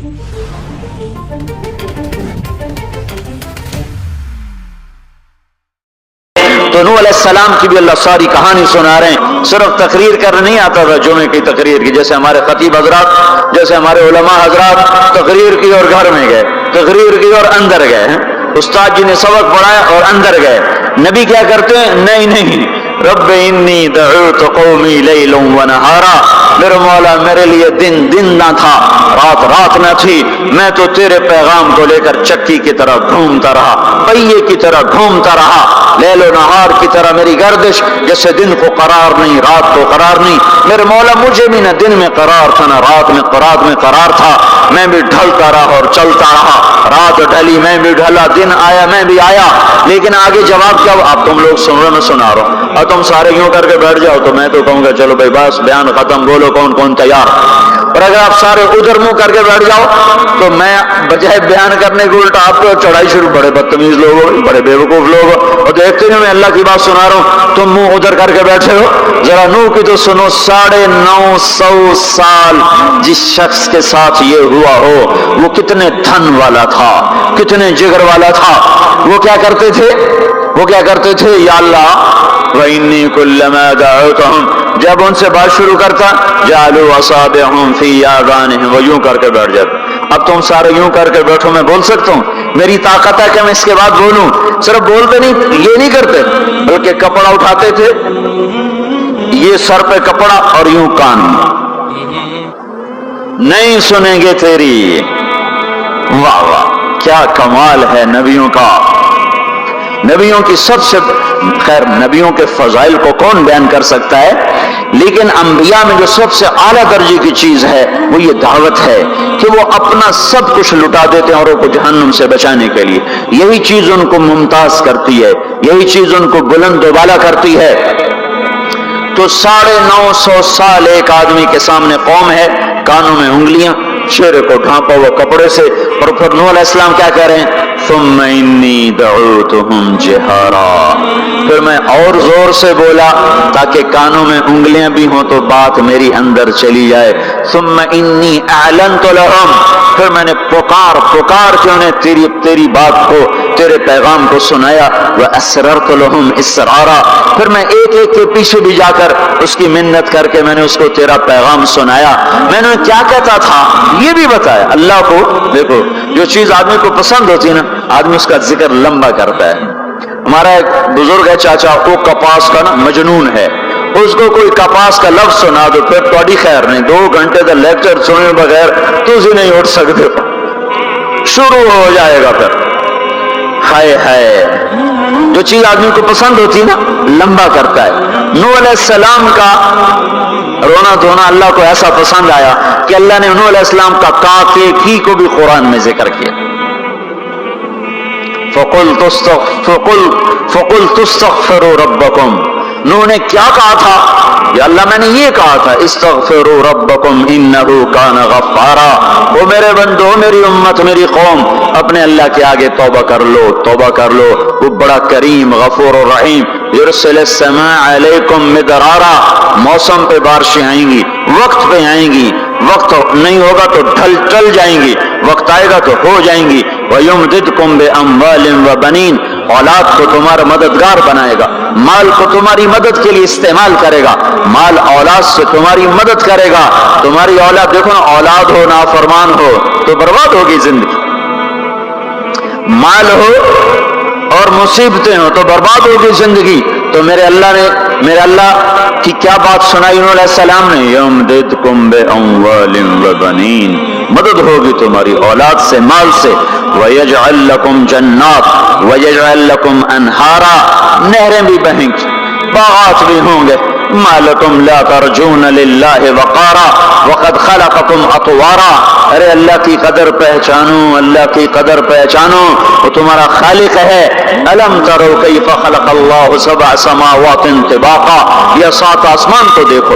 تو نوح علیہ السلام کی بھی اللہ ساری کہانی سنا رہے ہیں. صرف تقریر کرنے نہیں آتا تھا جمعے کی تقریر کی، جیسے ہمارے خطیب حضرات، جیسے ہمارے علماء حضرات تقریر کی اور گھر میں گئے، تقریر کی اور اندر گئے، استاد جی نے سبق پڑھایا اور اندر گئے. نبی کیا کرتے ہیں؟ نہیں، رب انی دعوت قومی لیلا ونہارا، میرے مولا میرے لیے دن نہ تھا، رات نہ تھی، میں تو تیرے پیغام کو لے کر چکی کی طرح ڈھونڈتا رہا، پہیے کی طرح ڈھونڈتا رہا، لیل و نہار کی طرح میری گردش، جیسے دن کو قرار نہیں رات کو قرار نہیں. میرے مولا مجھے بھی نہ دن میں قرار تھا نہ رات میں قرار تھا، میں بھی ڈھلتا رہا اور چلتا رہا، رات ڈھلی میں بھی ڈھلا، دن آیا میں بھی آیا. لیکن آگے جواب کیا؟ اب تم لوگ سن رہے، میں سنا رہا ہوں، اور تم سارے یوں کر کے بیٹھ جاؤ تو میں تو کہوں گا چلو بھائی بس بیان ختم، بولو کون تیار. اور اگر آپ سارے ادھر منہ کر کے بیٹھ جاؤ تو میں بجائے بیان کرنے کے الٹا آپ کو چڑھائی شروع، بڑے بدتمیز لوگ ہو، بڑے بیوقوف لوگ ہو، اور دیکھتے نہیں میں اللہ کی بات سنا رہا ہوں، تم منہ ادھر کر کے بیٹھے ہو. ذرا نوح کی تو سنو. 950 سال جس شخص کے ساتھ یہ ہوا ہو وہ کتنے دھن والا تھا، کتنے جگر والا تھا. وہ کیا کرتے تھے؟ یا اللہ وَإِنِّي كُلَّمَا دَعَوْتُهُمْ، جب ان سے بات شروع کرتا جعلوا اصابعهم في آذانهم، وہ یوں کر کے بیٹھ جاتے. اب تم سارے یوں کر کے بیٹھو، میں بول سکتا ہوں، میری طاقت ہے کہ میں اس کے بعد بولوں. صرف بولتے نہیں، یہ نہیں کرتے، بلکہ کپڑا اٹھاتے تھے، یہ سر پہ کپڑا اور یوں کان، نہیں سنیں گے تیری. واہ واہ، کیا کمال ہے نبیوں کا. نبیوں کی سب سے خیر، نبیوں کے فضائل کو کون بیان کر سکتا ہے، لیکن انبیاء میں جو سب سے اعلیٰ درجے کی چیز ہے وہ یہ دعوت ہے کہ وہ اپنا سب کچھ لٹا دیتے ہیں اوروں کو جہنم سے بچانے کے لیے. یہی چیز ان کو ممتاز کرتی ہے، یہی چیز ان کو بلند و بالا کرتی ہے. تو 950 سال ایک آدمی کے سامنے قوم ہے، کانوں میں انگلیاں، چہرے کو ڈھانپا ہوا کپڑے سے، اور پھر نوح علیہ السلام کیا کہہ رہے ہیں؟ ثم انی دعوتہم جہارا، پھر میں اور زور سے بولا تاکہ کانوں میں انگلیاں بھی ہوں تو بات میری اندر چلی جائے. ثم انی اعلنت لہم، پھر میں نے پکار کے انہیں تیری بات کو، تیرے پیغام کو سنایا. واسررت لہم اسرارا، پھر میں ایک کے پیچھے بھی جا کر اس کی منت کر کے میں نے اس کو تیرا پیغام سنایا. میں نے کیا کہتا تھا یہ بھی بتایا. اللہ کو دیکھو، جو چیز آدمی کو پسند ہوتی ہے نا، آدمی اس کا ذکر لمبا کرتا ہے. ہمارا ایک بزرگ ہے چاچا، وہ کپاس کا نا مجنون ہے، اس کو کوئی کپاس کا لفظ سنا دو پھر تھوڑی خیر نہیں، 2 گھنٹے کا لیکچر سنے بغیر تجھے نہیں اٹھ سکتے، شروع ہو جائے گا. پھر ہائے جو چیز آدمی کو پسند ہوتی ہے نا لمبا کرتا ہے. نوح علیہ السلام کا رونا دھونا اللہ کو ایسا پسند آیا کہ اللہ نے نوح علیہ السلام کا کی کو بھی قرآن میں ذکر کیا. فَقُلْتُ اسْتَغْفِرُوا رَبَّكُمْ، نوح نے کیا کہا تھا؟ یا اللہ میں نے یہ کہا تھا استغفروا ربکم انہ کان غفارا، او میرے بندو، میری امت، میری قوم، اپنے اللہ کے آگے توبہ کر لو، وہ بڑا کریم غفور الرحیم. یرسل السماء علیکم مدرارا، موسم پہ بارشیں آئیں گی، وقت پہ آئیں گی، وقت نہیں ہوگا تو ٹل جائیں گی، وقت آئے گا تو ہو جائیں گی. وَيُمْدِدْكُمْ بِأَمْوَالٍ وَبَنِينَ، اولاد کو تمہارا مددگار بنائے گا، مال کو تمہاری مدد کے لیے استعمال کرے گا، مال اولاد سے تمہاری مدد کرے گا. تمہاری اولاد دیکھو نا، اولاد ہو نافرمان ہو تو برباد ہوگی زندگی، مال ہو اور مصیبتیں ہو تو برباد ہوگی زندگی. تو میرے اللہ کی کیا بات سنائی انہوں علیہ السلام نے؟ یمددکم باموال وبنین، مدد ہوگی تمہاری اولاد سے، مال سے. ویجعل لکم جنات ویجعل لکم انہارا، نہریں بھی بہیں گی، باغات بھی ہوں گے. ما لکم لا ترجون للہ وقارا وقد خلقکم اطوارا، ارے اللہ کی قدر پہچانو، اللہ کی قدر پہچانو، وہ تمہارا خالق ہے. الم تروا کیف خلق اللہ 7 سماوات طباقا، یہ 7 آسمان کو دیکھو،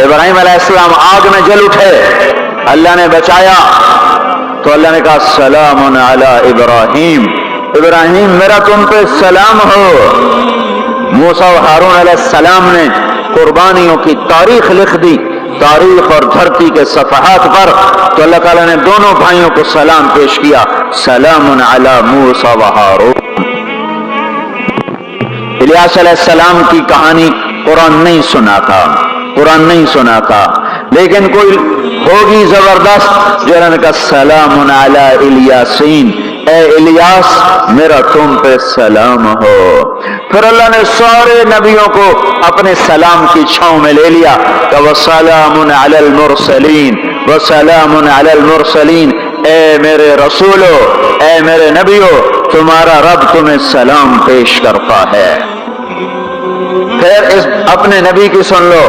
ابراہیم علیہ السلام آگ میں جل اٹھے، اللہ نے بچایا تو اللہ نے کہا سلام علی ابراہیم، ابراہیم میرا تم پہ سلام ہو۔ موسیٰ و ہارون علیہ السلام نے قربانیوں کی تاریخ لکھ دی، تاریخ اور دھرتی کے صفحات پر، تو اللہ تعالیٰ نے دونوں بھائیوں کو سلام پیش کیا، سلام علی موسیٰ و ہارون۔ الیاس علیہ السلام کی کہانی قرآن نہیں سنا تھا، قرآن نہیں سنا تھا، لیکن کوئی ہوگی زبردست جو نے کہا سلام علی الیاسین، اے الیاس میرا تم پہ سلام ہو۔ پھر اللہ نے سارے نبیوں کو اپنے سلام کی چھاؤں میں لے لیا کہ وسلام علی المرسلین، وسلام علی المرسلین، اے میرے رسولو، اے میرے نبیو، تمہارا رب تمہیں سلام پیش کرتا ہے۔ پھر اس اپنے نبی کی سن لو،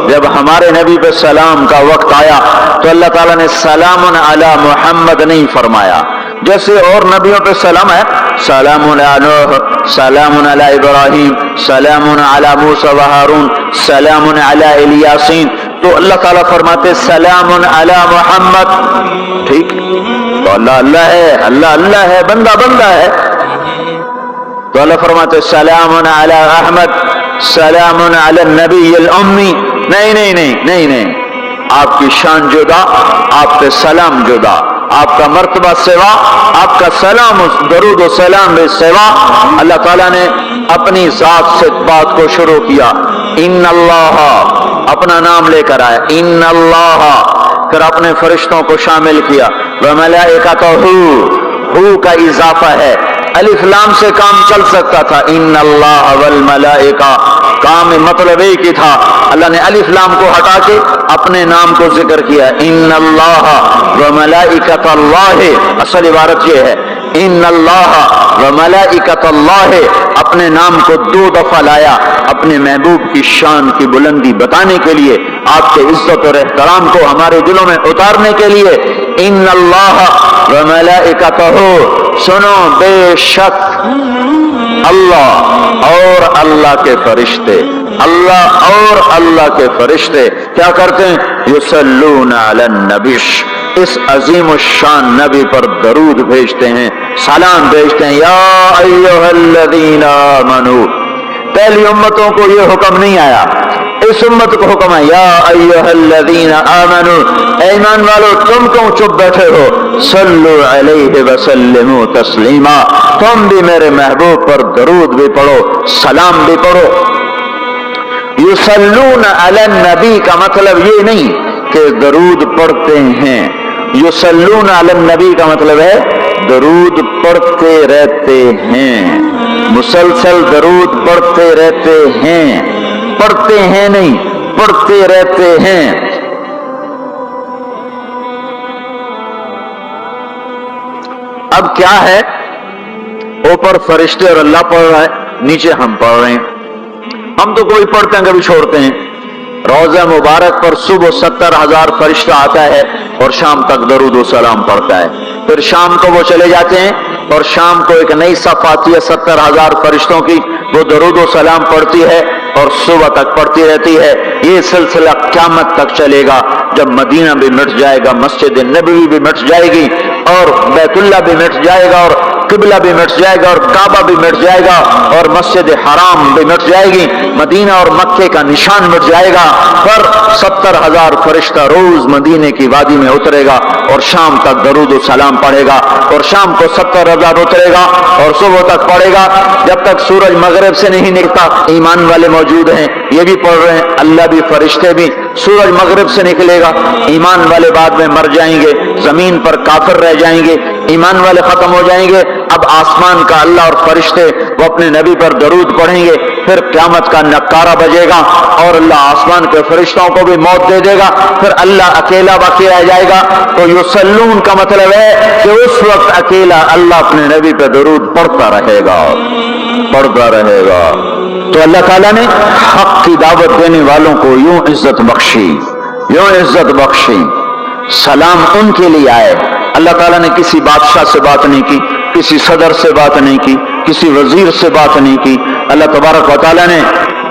جب ہمارے نبی پہ سلام کا وقت آیا تو اللہ تعالیٰ نے سلام علی محمد نہیں فرمایا، جیسے اور نبیوں پہ سلام ہے، سلام علی نوح، سلام علی ابراہیم، سلام علی موسیٰ و ہارون، سلام علی الیاسین، تو اللہ تعالیٰ فرماتے سلام علی محمد، ٹھیک، تو اللہ اللہ ہے، اللہ اللہ ہے، بندہ بندہ ہے، تو اللہ فرماتے سلام علی احمد، سلام علی النبی الامی، نہیں نہیں نہیں نہیں نہیں، آپ کی شان جدا، آپ پہ سلام جدا، آپ کا مرتبہ سوا، آپ کا سلام درود و سلام بے سوا۔ اللہ تعالیٰ نے اپنی ذات سے بات کو شروع کیا، ان اللہ، اپنا نام لے کر آیا، ان اللہ، پھر اپنے فرشتوں کو شامل کیا، وملائکتہ، ہو کا اضافہ ہے، الف لام سے کام چل سکتا تھا، ان اللہ والملائکہ، کام مطلب ایک ہی تھا، اللہ نے الف لام کو ہٹا کے اپنے نام کو ذکر کیا، ان اللہ وملائکۃ اللہ، اصل عبارت یہ ہے، ان اللہ وملائکۃ اللہ، اپنے نام کو دو دفعہ لایا اپنے محبوب کی شان کی بلندی بتانے کے لیے، آپ کے عزت اور احترام کو ہمارے دلوں میں اتارنے کے لیے، ان اللہ وملائکتہ، سنو بے شک اللہ اور اللہ کے فرشتے، اللہ اور اللہ کے فرشتے کیا کرتے ہیں، یصلون علی النبی، اس عظیم الشان نبی پر درود بھیجتے ہیں، سلام بھیجتے ہیں، یا ایھا الذین آمنو، پہلی امتوں کو یہ حکم نہیں آیا، اس امت کو حکم ہے، یا ایھا الذین آمنو، اے ایمان والو تم کیوں چپ بیٹھے ہو، صلو علیہ وسلموا تسلیما، تم بھی میرے محبوب پر درود بھی پڑھو، سلام بھی پڑھو۔ یصلون علی النبی کا مطلب یہ نہیں کہ درود پڑھتے ہیں، یصلون علی النبی کا مطلب ہے درود پڑھتے رہتے ہیں، مسلسل درود پڑھتے رہتے ہیں، پڑھتے ہیں نہیں، پڑھتے رہتے ہیں۔ اب کیا ہے، اوپر فرشتے اور اللہ پڑھ رہا ہے، نیچے ہم پڑھ رہے ہیں، ہم تو کوئی پڑھتے ہیں کبھی چھوڑتے ہیں، روزہ مبارک پر صبح 70,000 فرشتہ آتا ہے اور شام تک درود و سلام پڑھتا ہے، پھر شام کو وہ چلے جاتے ہیں اور شام کو ایک نئی صف آتی ہے 70,000 فرشتوں کی، وہ درود و سلام پڑھتی ہے اور صبح تک پڑھتی رہتی ہے۔ یہ سلسلہ قیامت تک چلے گا، جب مدینہ بھی مٹ جائے گا، مسجد نبوی بھی مٹ جائے گی اور بیت اللہ بھی مٹ جائے گا اور قبلہ بھی مٹ جائے گا اور کعبہ بھی مٹ جائے گا اور مسجد حرام بھی مٹ جائے گی، مدینہ اور مکے کا نشان مٹ جائے گا، پر 70,000 فرشتہ روز مدینے کی وادی میں اترے گا اور شام تک درود و سلام پڑھے گا، اور شام کو 70,000 اترے گا اور صبح تک پڑھے گا، جب تک سورج مغرب سے نہیں نکلتا۔ ایمان والے موجود ہیں، یہ بھی پڑھ رہے ہیں، اللہ بھی فرشتے بھی، سورج مغرب سے نکلے گا، ایمان والے بعد میں مر جائیں گے، زمین پر کافر رہ جائیں گے، ایمان والے ختم ہو جائیں گے، اب آسمان کا اللہ اور فرشتے وہ اپنے نبی پر درود پڑھیں گے، پھر قیامت کا نکارہ بجے گا اور اللہ آسمان کے فرشتوں کو بھی موت دے دے گا، پھر اللہ اکیلا باقی رہ جائے گا۔ تو یصلون کا مطلب ہے کہ اس وقت اکیلا اللہ اپنے نبی پہ درود پڑھتا رہے گا، پڑھتا رہے گا۔ تو اللہ تعالیٰ نے حق کی دعوت دینے والوں کو یوں عزت بخشی، یوں عزت بخشی، سلام ان کے لیے آئے۔ اللہ تعالیٰ نے کسی بادشاہ سے بات نہیں کی، کسی صدر سے بات نہیں کی، کسی وزیر سے بات نہیں کی، اللہ تبارک و تعالیٰ نے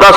10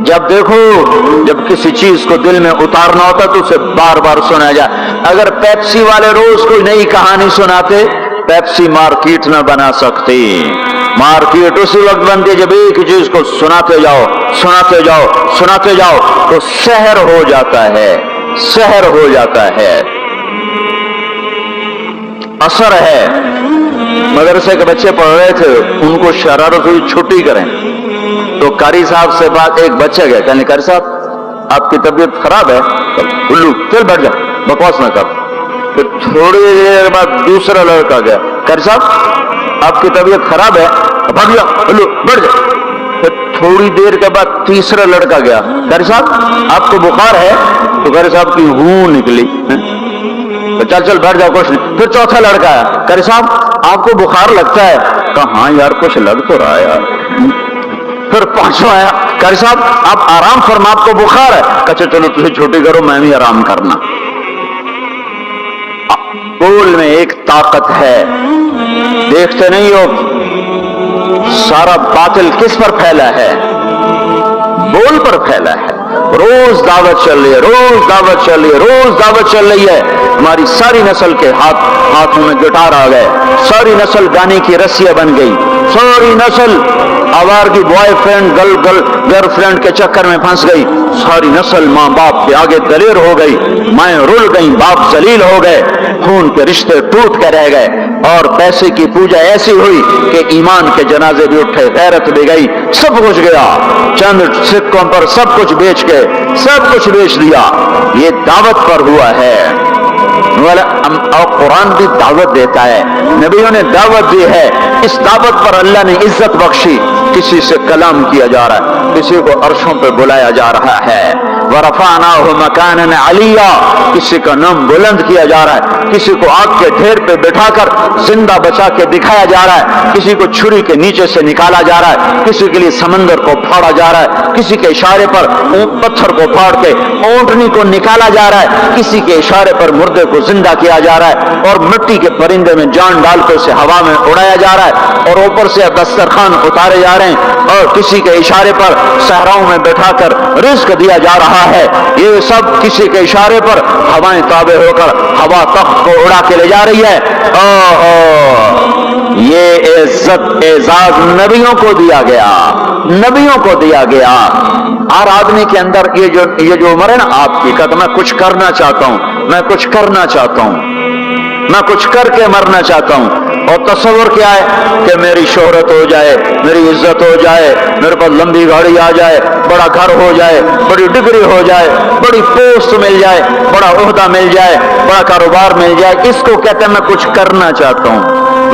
جب دیکھو جب کسی چیز کو دل میں اتارنا ہوتا تو اسے بار بار سنا جائے. اگر پیپسی والے روز کوئی نئی کہانی سناتے، پیپسی مارکیٹ نہ بنا سکتی. مارکیٹ اسی وقت بنتی ہے جب ایک چیز کو سناتے جاؤ سناتے جاؤ سناتے جاؤ تو سحر ہو جاتا ہے، سحر ہو جاتا ہے، اثر ہے. مدرسے کے بچے پڑھ رہے تھے، ان کو شرارت ہوئی چھٹی کریں تو قاری صاحب سے بات، ایک بچہ گیا کہنے قاری صاحب آپ کی طبیعت خراب ہے. الو چل بیٹھ جا بکواس نہ کر. پھر تھوڑی دیر بعد دوسرا لڑکا گیا، قاری صاحب آپ کی طبیعت خراب ہے، بھاگ جا الو بیٹھ جا. پھر تھوڑی دیر کے بعد تیسرا لڑکا گیا، قاری صاحب آپ کو بخار ہے؟ تو قاری صاحب کی ہوں نکلی، چل چل بیٹھ جاؤ کچھ نہیں. پھر چوتھا لڑکا ہے، قاری صاحب آپ کو بخار لگتا ہے؟ کہا ہاں یار کچھ لگ تو رہا ہے یار. پھر پانچواں آیا، قاری صاحب آپ آرام فرما آپ کو بخار ہے؟ کہا چلو تجھے چھوٹی کرو میں بھی آرام کرنا. بول میں ایک طاقت ہے، دیکھتے نہیں ہو سارا باطل کس پر پھیلا ہے؟ بول پر پھیلا ہے. روز دعوت چل رہی ہے، روز دعوت چل رہی ہے، روز دعوت چل رہی ہے. ہماری ساری نسل کے ہاتھوں میں گٹار آ گئے، ساری نسل گانے کی رسیاں بن گئی، ساری نسل آوارگی بوائے فرینڈ گرل فرینڈ کے چکر میں پھنس گئی، ساری نسل ماں باپ کے آگے دلیر ہو گئی، مائیں رل گئیں، باپ ذلیل ہو گئے، خون کے رشتے ٹوٹ کے رہ گئے، اور پیسے کی پوجا ایسی ہوئی کہ ایمان کے جنازے بھی اٹھے، غیرت بھی گئی، سب کچھ گیا. چند سکوں پر سب کچھ بیچ کے سب کچھ بیچ دیا. یہ دعوت پر ہوا ہے. اور قرآن بھی دعوت دیتا ہے، نبیوں نے دعوت دی ہے. اس دعوت پر اللہ نے عزت بخشی. کسی سے کلام کیا جا رہا ہے، کسی کو عرشوں پہ بلایا جا رہا ہے. وَرَفَعْنَاهُ مَكَانًا عَلِيًّا، کسی کا نام بلند کیا جا رہا ہے، کسی کو آگ کے ڈھیر پہ بٹھا کر زندہ بچا کے دکھایا جا رہا ہے، کسی کو چھری کے نیچے سے نکالا جا رہا ہے، کسی کے لیے سمندر کو پھاڑا جا رہا ہے، کسی کے اشارے پر پتھر کو پھاڑ کے اونٹنی کو نکالا جا رہا ہے، کسی کے اشارے پر مردے کو زندہ کیا جا رہا ہے، اور مٹی کے پرندے میں جان ڈال کے اسے ہوا میں اڑایا جا رہا ہے، اور اوپر سے دسترخوان اتارے جا رہے ہیں، اور کسی کے اشارے پر صحراؤں میں بٹھا کر رزق دیا جا رہا ہے. یہ سب کسی کے اشارے پر ہوائیں تابع ہو کر ہوا تخت کو اڑا کے لے جا رہی ہے. یہ عزت اعزاز نبیوں کو دیا گیا، نبیوں کو دیا گیا. ہر آدمی کے اندر یہ جو عمر ہے نا آپ کی، کہتا میں کچھ کرنا چاہتا ہوں، میں کچھ کرنا چاہتا ہوں، میں کچھ کر کے مرنا چاہتا ہوں. اور تصور کیا ہے کہ میری شہرت ہو جائے، میری عزت ہو جائے، میرے پاس لمبی گاڑی آ جائے، بڑا گھر ہو جائے، بڑی ڈگری ہو جائے، بڑی پوسٹ مل جائے، بڑا عہدہ مل جائے، بڑا کاروبار مل جائے. اس کو کہتے ہیں میں کچھ کرنا چاہتا ہوں،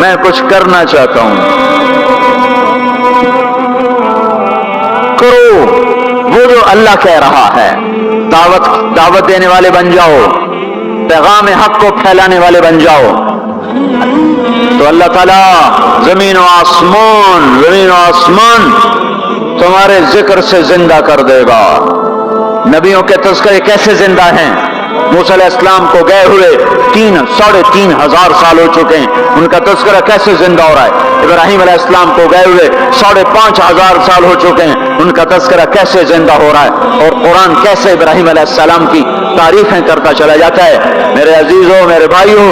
میں کچھ کرنا چاہتا ہوں. کرو وہ جو اللہ کہہ رہا ہے. دعوت دینے والے بن جاؤ، پیغام حق کو پھیلانے والے بن جاؤ، تو اللہ تعالیٰ زمین و آسمان تمہارے ذکر سے زندہ کر دے گا. نبیوں کے تذکرے کیسے زندہ ہیں؟ موسیٰ علیہ السلام کو گئے ہوئے 3,500 سال ہو چکے ہیں، ان کا تذکرہ کیسے زندہ ہو رہا ہے؟ ابراہیم علیہ السلام کو گئے ہوئے 5,500 سال ہو چکے ہیں، ان کا تذکرہ کیسے زندہ ہو رہا ہے؟ اور قرآن کیسے ابراہیم علیہ السلام کی تعریفیں کرتا چلا جاتا ہے. میرے عزیزوں، میرے بھائیوں،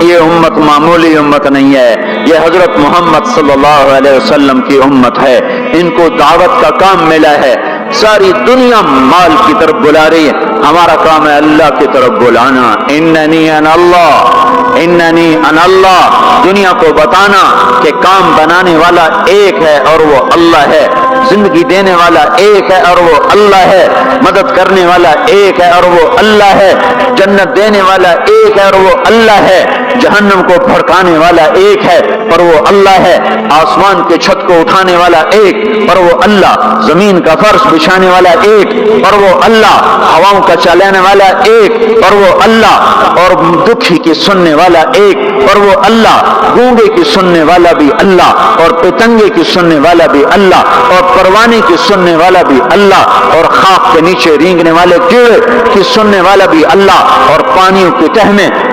یہ امت معمولی امت نہیں ہے، یہ حضرت محمد صلی اللہ علیہ وسلم کی امت ہے. ان کو دعوت کا کام ملا ہے. ساری دنیا مال کی طرف بلا رہی ہے، ہمارا کام ہے اللہ کی طرف بلانا. اننی انا اللہ، اننی انا اللہ. دنیا کو بتانا کہ کام بنانے والا ایک ہے اور وہ اللہ ہے، زندگی دینے والا ایک ہے اور وہ اللہ ہے، مدد کرنے والا ایک ہے اور وہ اللہ ہے، جنت دینے والا ایک ہے اور وہ اللہ ہے، جہنم کو بھڑکانے والا ایک ہے اور وہ اللہ ہے، آسمان کے چھت کو اٹھانے والا ایک اور وہ اللہ، زمین کا فرش بچھانے والا ایک اور وہ اللہ، ہواؤں کا چلانے والا ایک اور وہ اللہ، اور دکھی کی سننے والا ایک اور وہ اللہ، گونگے کی سننے والا بھی اللہ، اور پتنگے کی سننے والا بھی اللہ، اور پروانے کی سننے والا بھی اللہ، اور خاک کے نیچے رینگنے والے کیڑے کی سننے والا بھی اللہ، اور پانیوں کی تہ میں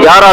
11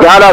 11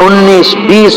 19-20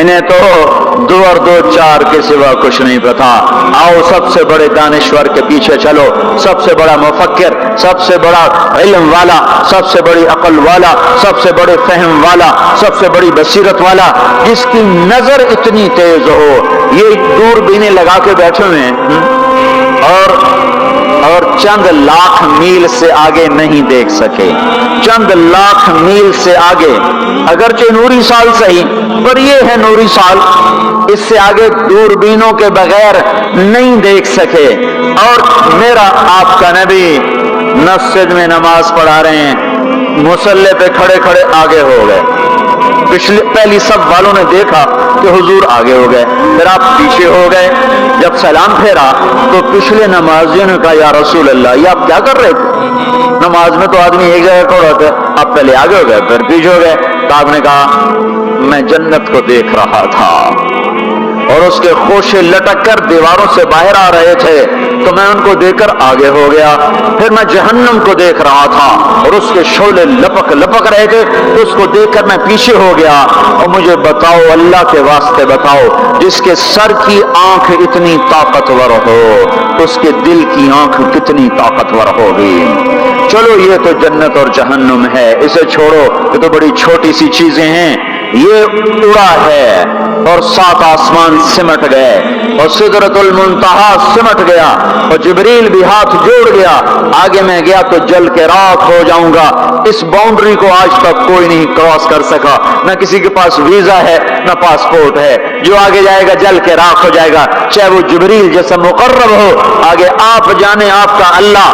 انہیں تو دو اور دو چار کے سوا کچھ نہیں پتا. آؤ سب سے بڑے دانشور کے پیچھے چلو، سب سے بڑا مفکر، سب سے بڑا علم والا، سب سے بڑی عقل والا، سب سے بڑے فہم والا، سب سے بڑی بصیرت والا، جس کی نظر اتنی تیز ہو. یہ دوربینیں لگا کے بیٹھے ہوئے ہیں اور چند لاکھ میل سے آگے نہیں دیکھ سکے. چند لاکھ میل سے آگے، اگرچہ نوری سال صحیح، پر یہ ہے نوری سال، اس سے آگے دوربینوں کے بغیر نہیں دیکھ سکے. اور میرا آپ کا نبی مسجد میں نماز پڑھا رہے ہیں، مصلی پہ کھڑے کھڑے آگے ہو گئے. پہلی صف والوں نے دیکھا کہ حضور آگے ہو گئے، پھر آپ پیچھے ہو گئے. جب سلام پھیرا تو پچھلے نمازیوں نے کہا یا رسول اللہ، یہ آپ کیا کر رہے تھے؟ نماز میں تو آدمی ایک جگہ کھڑا ہوتا ہے، آپ پہلے آگے ہو گئے پھر پیچھے ہو گئے. تو آپ نے کہا میں جنت کو دیکھ رہا تھا اور اس کے خوشے لٹک کر دیواروں سے باہر آ رہے تھے تو میں ان کو دیکھ کر آگے ہو گیا. پھر میں جہنم کو دیکھ رہا تھا اور اس کے شعلے لپک لپک رہے تھے تو اس کو دیکھ کر میں پیچھے ہو گیا. اور مجھے بتاؤ، اللہ کے واسطے بتاؤ، جس کے سر کی آنکھ اتنی طاقتور ہو اس کے دل کی آنکھ کتنی طاقتور ہوگی. چلو یہ تو جنت اور جہنم ہے، اسے چھوڑو، یہ تو بڑی چھوٹی سی چیزیں ہیں. یہ اڑا ہے اور 7 آسمان سمٹ گئے اور سدرۃ المنتہا سمٹ گیا اور جبریل بھی ہاتھ جوڑ گیا. آگے میں گیا تو جل کے راکھ ہو جاؤں گا. اس باؤنڈری کو آج تک کوئی نہیں کراس کر سکا، نہ کسی کے پاس ویزا ہے نہ پاسپورٹ ہے. جو آگے جائے گا جل کے راکھ ہو جائے گا، چاہے وہ جبریل جیسا مقرب ہو. آگے آپ جانے آپ کا اللہ،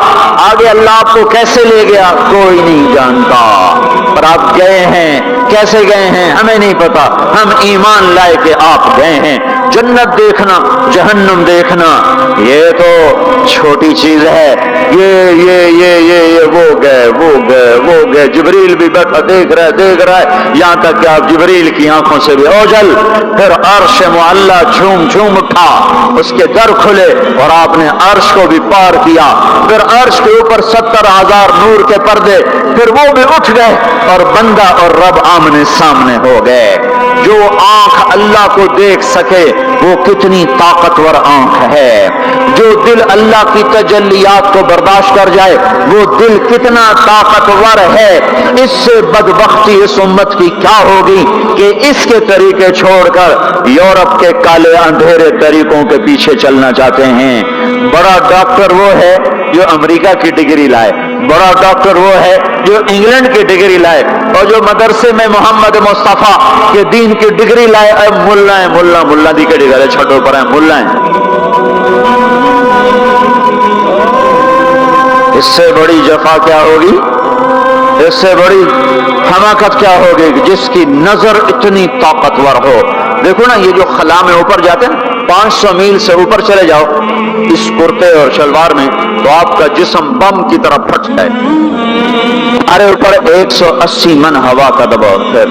آگے اللہ آپ کو کیسے لے گیا کوئی نہیں جانتا. پر آپ گئے ہیں، کیسے گئے ہیں ہمیں نہیں پتا. ہم ایمان لائے کہ آپ گئے ہیں. جنت دیکھنا، جہنم دیکھنا یہ تو چھوٹی چیز ہے. یہ وہ گئے جبریل بھی بیٹھا دیکھ رہا ہے یہاں تک کہ آپ جبریل کی آنکھوں سے بھی اوجھل. پھر عرش معلا جھوم جھوم اٹھا، اس کے در کھلے اور آپ نے عرش کو بھی پار کیا. پھر عرش کے اوپر 70,000 نور کے پردے، پھر وہ بھی اٹھ گئے اور بندہ اور رب آمنے سامنے ہو گئے. جو آنکھ اللہ کو دیکھ سکے وہ کتنی طاقتور آنکھ ہے. جو دل اللہ کی تجلیات کو برداشت کر جائے وہ دل کتنا طاقتور ہے. اس سے بدبختی اس امت کی کیا ہوگی کہ اس کے طریقے چھوڑ کر یورپ کے کالے اندھیرے طریقوں کے پیچھے چلنا چاہتے ہیں. بڑا ڈاکٹر وہ ہے جو امریکہ کی ڈگری لائے، بڑا ڈاکٹر وہ ہے جو انگلینڈ کی ڈگری لائے، اور جو مدرسے میں محمد مصطفیٰ کے دین کی ڈگری لائے. ملا ہے، ملا دی کے ڈگر ہے، چھٹوں پر ہیں ملا ہیں. اس سے بڑی جفا کیا ہوگی، اس سے بڑی حماقت کیا ہوگی جس کی نظر اتنی طاقتور ہو. دیکھو نا یہ جو خلا میں اوپر جاتے ہیں، 500 میل سے اوپر چلے جاؤ اس کرتے اور شلوار میں تو آپ کا جسم بم کی طرح پھٹ جائے. ہمارے اوپر 180 من ہوا کا دباؤ ہے.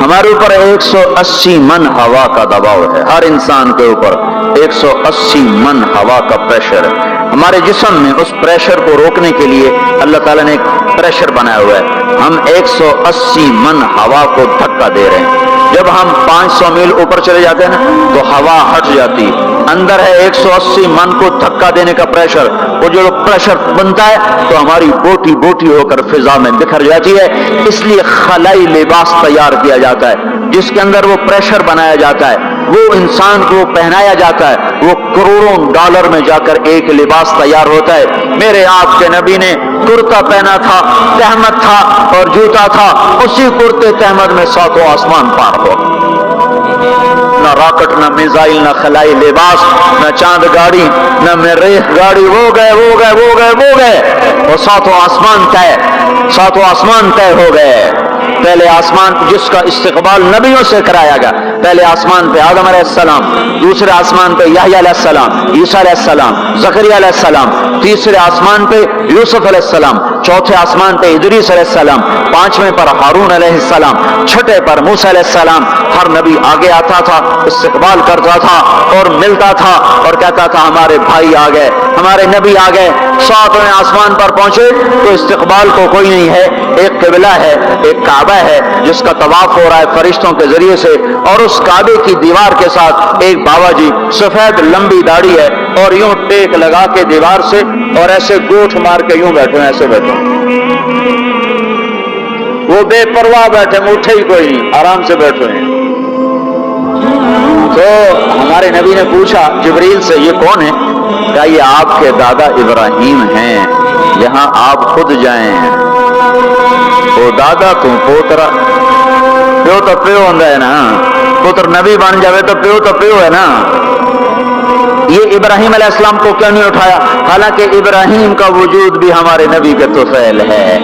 ہمارے اوپر 180 من ہوا کا دباؤ ہے. ہر انسان کے اوپر 180 من ہوا کا پریشر ہے. ہمارے جسم میں اس پریشر کو روکنے کے لیے اللہ تعالیٰ نے ایک پریشر بنایا ہوا ہے. ہم 180 من ہوا کو دھکا دے رہے ہیں. جب ہم 500 میل اوپر چلے جاتے ہیں نا تو ہوا ہٹ جاتی. اندر ہے 180 من کو دھکا دینے کا پریشر. وہ جو پریشر بنتا ہے تو ہماری بوٹی بوٹی ہو کر فضا میں بکھر جاتی ہے. اس لیے خلائی لباس تیار کیا جاتا ہے جس کے اندر وہ پریشر بنایا جاتا ہے، وہ انسان کو پہنایا جاتا ہے. وہ کروڑوں ڈالر میں جا کر ایک لباس تیار ہوتا ہے. میرے آپ کے نبی نے کرتا پہنا تھا، تہمت تھا اور جوتا تھا. اسی کرتے تہمت میں 7 آسمان پار ہو. نہ راکٹ، نہ میزائل، نہ خلائی لباس، نہ چاند گاڑی، نہ مریخ گاڑی. وہ گئے اور 7 آسمان طے ہو گئے. پہلے آسمان جس کا استقبال نبیوں سے کرایا گیا، پہلے آسمان پہ آدم علیہ السلام، دوسرے آسمان پہ یحییٰ علیہ السلام، عیسیٰ علیہ السلام، زکریا علیہ السلام، تیسرے آسمان پہ یوسف علیہ السلام، چوتھے آسمان پہ ادریس علیہ السلام، 5ویں پر ہارون علیہ السلام، 6ٹھے پر موسیٰ علیہ السلام. ہر نبی آگے آتا تھا، استقبال کرتا تھا اور ملتا تھا اور کہتا تھا ہمارے بھائی آ گئے، ہمارے نبی آ گئے۔ ساتویں آسمان پر پہنچے تو استقبال کو کوئی نہیں ہے، ایک قبلہ ہے، ایک کعبہ ہے جس کا طواف ہو رہا ہے فرشتوں کے ذریعے سے، اور اس کعبے کی دیوار کے ساتھ ایک بابا جی سفید لمبی داڑھی ہے اور یوں ٹیک لگا کے دیوار سے اور ایسے گوٹھ مار کے یوں بیٹھے ہیں، ایسے بیٹھے ہیں، وہ بے پرواہ بیٹھے، اٹھے ہی کوئی نہیں، آرام سے بیٹھے ہیں۔ تو ہمارے نبی نے پوچھا جبریل سے یہ کون ہے؟ کہا یہ آپ کے دادا ابراہیم ہیں، یہاں آپ خود جائیں۔ وہ دادا تم پوترا، پیو تو پیو ہوتا ہے نا، پتر نبی بن جاوے تو پیو ہے نا۔ یہ ابراہیم علیہ السلام کو کیوں نہیں اٹھایا؟ حالانکہ ابراہیم کا وجود بھی ہمارے نبی کے طفیل ہے،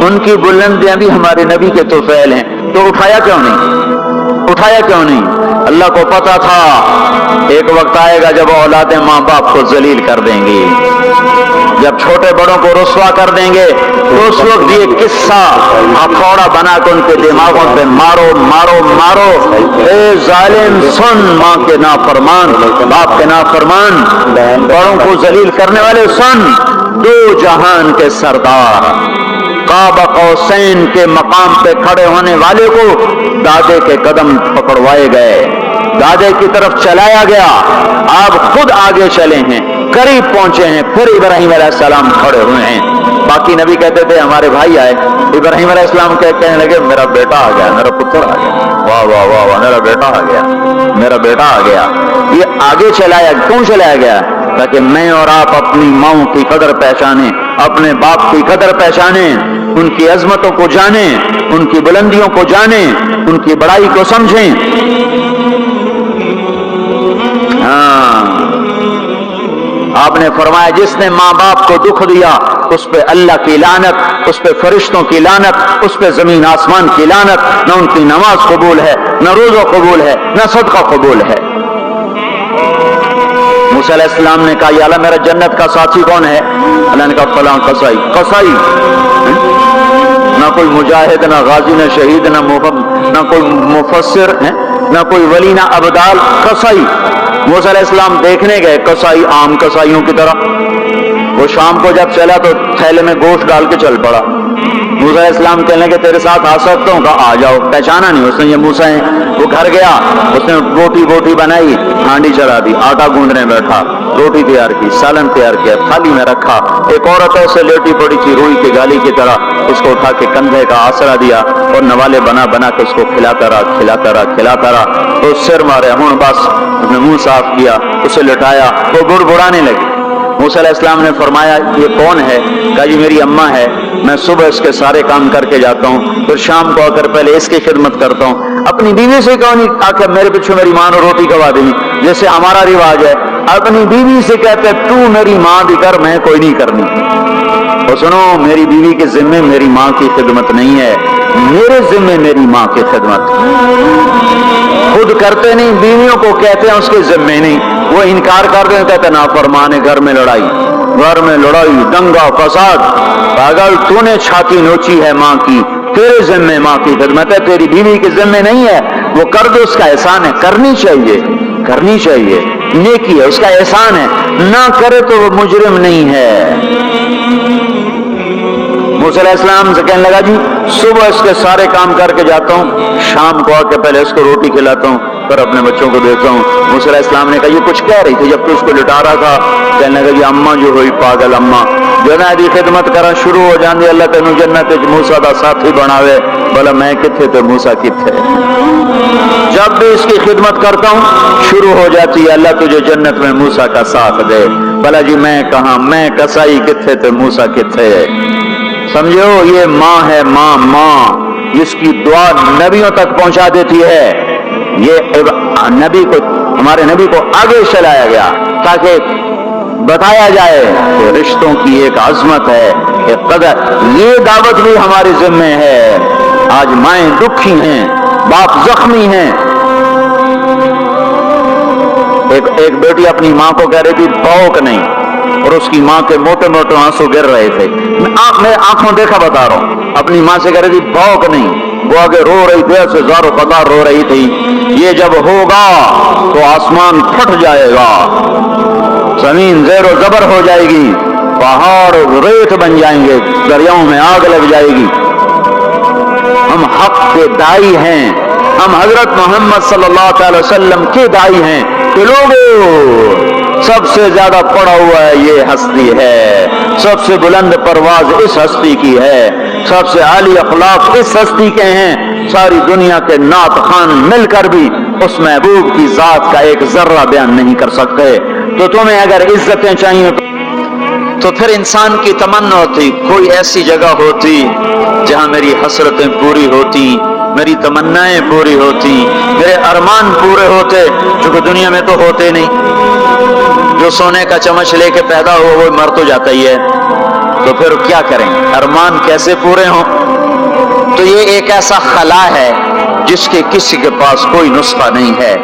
ان کی بلندیاں بھی ہمارے نبی کے طفیل ہیں، تو اٹھایا کیوں نہیں؟ اللہ کو پتا تھا ایک وقت آئے گا جب اولادیں ماں باپ کو ذلیل کر دیں گی، جب چھوٹے بڑوں کو رسوا کر دیں گے، تو اس وقت یہ قصہ ہتھوڑا بنا کے ان کے دماغوں پہ مارو، اے ظالم سن، ماں کے نافرمان، باپ کے نافرمان، بڑوں کو ذلیل کرنے والے سن، دو جہان کے سردار قاب قوسین کے مقام پہ کھڑے ہونے والے کو دادے کے قدم پکڑوائے گئے، دادے کی طرف چلایا گیا، آپ خود آگے چلے ہیں، قریب پہنچے ہیں، پھر ابراہیم علیہ السلام کھڑے ہوئے ہیں۔ باقی نبی کہتے تھے ہمارے بھائی آئے، ابراہیم علیہ السلام کہنے لگے میرا بیٹا آ گیا، میرا پتر آ گیا، واہ واہ واہ واہ، میرا بیٹا آ گیا۔ یہ آگے کیوں چلایا گیا؟ تاکہ میں اور آپ اپنی ماؤں کی قدر پہچانیں، اپنے باپ کی قدر پہچانیں، ان کی عظمتوں کو جانیں، ان کی بلندیوں کو جانیں، ان کی بڑائی کو سمجھیں۔ آپ نے فرمایا جس نے ماں باپ کو دکھ دیا اس پہ اللہ کی لعنت، اس پہ فرشتوں کی لعنت، اس پہ زمین آسمان کی لعنت، نہ ان کی نماز قبول ہے، نہ روزہ قبول ہے، نہ صدقہ قبول ہے۔ موسیٰ علیہ السلام نے کہا یا اللہ میرا جنت کا ساتھی کون ہے؟ اللہ نے کہا فلاں قصائی، نہ کوئی مجاہد، نہ غازی، نہ شہید، نہ کوئی مفسر، نہ کوئی ولی، نہ ابدال، قصائی۔ موسیٰ علیہ السلام دیکھنے گئے، قصائی عام قصائیوں کی طرح، وہ شام کو جب چلا تو تھیلے میں گوشت ڈال کے چل پڑا۔ موسیٰ علیہ السلام کہنے لگے تیرے ساتھ آ سکتا ہوں؟ کہا آ جاؤ۔ پہچانا نہیں اس نے یہ موسیٰ ہیں۔ وہ گھر گیا، اس نے بوٹی بنائی، ہانڈی چڑھا دی، آٹا گوندنے بیٹھا، روٹی تیار کی، سالن تیار کیا، تھالی میں رکھا۔ ایک عورت ایسے لیٹی پڑی تھی روئی کی گالی کی طرح، اس کو اٹھا کے کندھے کا آسرا دیا اور نوالے بنا کے اس کو کھلاتا رہا۔ تو سر مارے، ہوں بس، اس نے منہ صاف کیا، اسے لٹایا، وہ بڑبڑانے لگی۔ موسیٰ علیہ السلام نے فرمایا یہ کون ہے؟ کہا جی میری اماں ہے، میں صبح اس کے سارے کام کر کے جاتا ہوں، پھر شام کو آ کر پہلے اس کی خدمت کرتا ہوں۔ اپنی بیوی سے کہو نہیں آ کے میرے پیچھے میری ماں نے روٹی کھوا دی، جیسے ہمارا رواج ہے، اپنی بیوی سے کہتے تو میری ماں بھی کر، میں کوئی نہیں کرنی۔ اور سنو، میری بیوی کے ذمے میری ماں کی خدمت نہیں ہے، میرے ذمے میری ماں کی خدمت۔ خود کرتے نہیں، بیویوں کو کہتے ہیں اس کے ذمے نہیں، وہ انکار کر دیں، کہتے نافرمان، گھر میں لڑائی، دنگا فساد۔ پاگل، تو نے چھاتی نوچی ہے ماں کی، تیرے ذمے ماں کی خدمت ہے، تیری بیوی کے ذمے نہیں ہے۔ وہ کر دو، اس کا احسان ہے، کرنی چاہیے، نیکی ہے، اس کا احسان ہے، نہ کرے تو وہ مجرم نہیں ہے۔ موسیٰ علیہ السلام سے کہنے لگا جی صبح اس کے سارے کام کر کے جاتا ہوں، شام کو آ کے پہلے اس کو روٹی کھلاتا ہوں، پھر اپنے بچوں کو دیتا ہوں۔ موسیٰ علیہ السلام نے کہا یہ کچھ کہہ رہی تھی جب تو اس کو لٹا رہا تھا؟ کہنے لگا یہ اماں جو ہوئی پاگل اماں، جنہ دی خدمت کرا شروع ہو جاندی، اللہ تینوں جنت وچ موسیٰ دا ساتھی بناوے، بھلا میں کتھے تے موسیٰ کتھے؟ جب بھی اس کی خدمت کرتا ہوں شروع ہو جاتی ہے اللہ تجھے جنت میں موسیٰ کا ساتھ دے، بھلا جی میں کہاں، میں کسائی کتھے تے موسیٰ کتھے؟ سمجھو یہ ماں ہے، ماں جس کی دعا نبیوں تک پہنچا دیتی ہے۔ یہ نبی کو، ہمارے نبی کو آگے چلایا گیا تاکہ بتایا جائے کہ رشتوں کی ایک عظمت ہے، ایک قدر۔ یہ دعوت بھی ہمارے ذمہ ہے۔ آج مائیں دکھی ہیں، باپ زخمی ہیں۔ ایک بیٹی اپنی ماں کو کہہ رہی تھی بھوک نہیں، اور اس کی ماں کے موٹے موٹے آنسو گر رہے تھے. میں آنکھوں دیکھا بتا رہا ہوں. اپنی ماں سے کہہ رہی تھی بھوک نہیں, وہ آگے رو رہی تھی, ایسے زارو قطار رو رہی تھی. یہ جب ہوگا تو آسمان پھٹ جائے گا, زمین زیر و زبر ہو جائے گی, پہاڑ ریت بن جائیں گے, دریاؤں میں آگ لگ جائے گی. ہم حق کے دائی ہیں, ہم حضرت محمد صلی اللہ تعالی وسلم کے دائی ہیں کہ لوگوں سب سے زیادہ پڑا ہوا ہے یہ ہستی ہے, سب سے بلند پرواز اس ہستی کی ہے, سب سے عالی اخلاق اس ہستی کے ہیں. ساری دنیا کے نعت خوان مل کر بھی اس محبوب کی ذات کا ایک ذرہ بیان نہیں کر سکتے. تو تمہیں اگر عزتیں چاہیے تو پھر انسان کی تمنا ہوتی کوئی ایسی جگہ ہوتی جہاں میری حسرتیں پوری ہوتی, میری تمنائیں پوری ہوتی, میرے ارمان پورے ہوتے, جو کہ دنیا میں تو ہوتے نہیں. جو سونے کا چمچ لے کے پیدا ہو وہ مر تو جاتا ہی ہے, تو پھر کیا کریں, ارمان کیسے پورے ہوں. تو یہ ایک ایسا خلا ہے جس کے کسی کے پاس کوئی نسخہ نہیں ہے.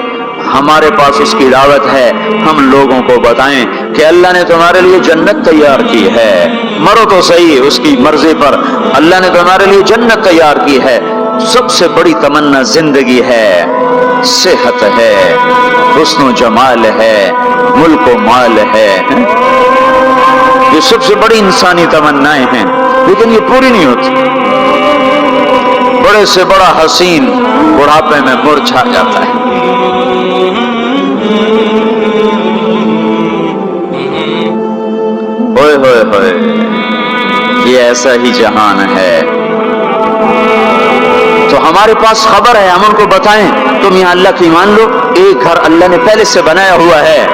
ہمارے پاس اس کی دعوت ہے, ہم لوگوں کو بتائیں کہ اللہ نے تمہارے لیے جنت تیار کی ہے. مرو تو صحیح اس کی مرضی پر, اللہ نے تمہارے لیے جنت تیار کی ہے. سب سے بڑی تمنا زندگی ہے, صحت ہے, حسن و جمال ہے, ملک و مال ہے. یہ سب سے بڑی انسانی تمنائیں ہیں, لیکن یہ پوری نہیں ہوتی. بڑے سے بڑا حسین بڑھاپے میں مرجھا جاتا ہے. ہوئے ہوئے ہوئے, یہ ایسا ہی جہان ہے. تو ہمارے پاس خبر ہے, ہم ان کو بتائیں تم یہاں اللہ کی مان لو. ایک گھر اللہ نے پہلے سے بنایا ہوا ہے,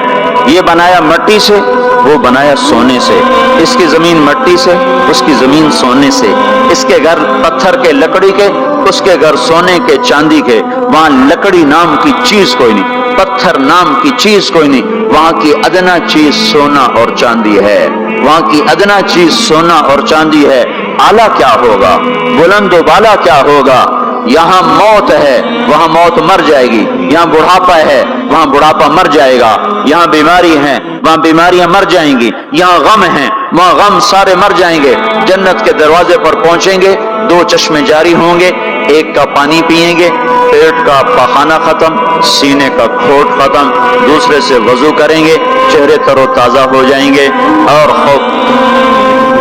یہ بنایا مٹی سے, وہ بنایا سونے سے. اس کی زمین مٹی سے, اس کی زمین سونے سے. اس کے گھر پتھر کے لکڑی کے, اس کے گھر سونے کے چاندی کے. وہاں لکڑی نام کی چیز کوئی نہیں, پتھر نام کی چیز کوئی نہیں. وہاں کی ادنا چیز سونا اور چاندی ہے, وہاں کی ادنا چیز سونا اور چاندی ہے. اعلیٰ کیا ہوگا, بلند و بالا کیا ہوگا. یہاں موت ہے, وہاں موت مر جائے گی. یہاں بڑھاپا ہے, وہاں بڑھاپا مر جائے گا. یہاں بیماری ہے, وہاں بیماریاں مر جائیں گی. یہاں غم ہیں, وہاں غم سارے مر جائیں گے. جنت کے دروازے پر پہنچیں گے, دو چشمے جاری ہوں گے, ایک کا پانی پیئیں گے, پیٹ کا پاخانہ ختم, سینے کا کھوٹ ختم. دوسرے سے وضو کریں گے, چہرے تر و تازہ ہو جائیں گے. اور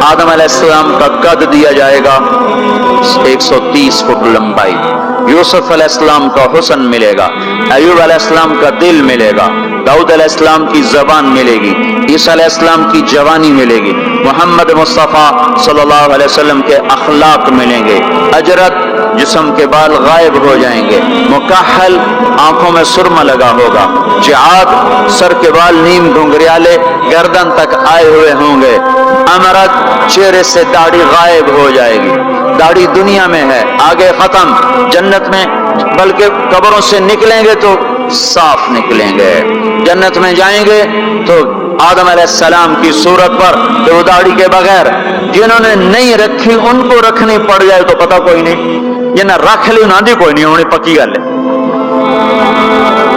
آدم علیہ السلام کا قد دیا جائے گا 130 فٹ لمبائی. یوسف علیہ السلام کا حسن ملے گا, ایوب علیہ السلام کا دل ملے گا, داؤد علیہ السلام کی زبان ملے گی, عیسیٰ علیہ السلام کی جوانی ملے گی, محمد مصطفیٰ صلی اللہ علیہ وسلم کے اخلاق ملیں گے. اجرت جسم کے بال غائب ہو جائیں گے, مکحل آنکھوں میں سرما لگا ہوگا, جعاد سر کے بال نیم گھنگریالے گردن تک آئے ہوئے ہوں گے, امرت چہرے سے داڑھی غائب ہو جائے گی. داڑھی دنیا میں ہے, آگے ختم. جنت میں بلکہ قبروں سے نکلیں گے تو صاف نکلیں گے. جنت میں جائیں گے تو آدم علیہ السلام کی صورت پر کہ وہ داڑھی کے بغیر, جنہوں نے نہیں رکھی ان کو رکھنی پڑ جائے تو پتہ کوئی نہیں. جنہیں رکھ لی انہوں دی کوئی نہیں ہونی, پکی گل ہے,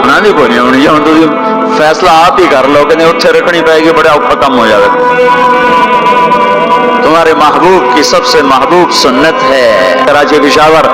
انہوں دی کوئی نہیں ہونی. جی ہوں تم فیصلہ آپ ہی کر لو کہ نہیں اتنے رکھنی پائے گی, بڑا ختم ہو جائے گا. تمہارے محبوب کی سب سے محبوب سنت ہے. کراچی پشاور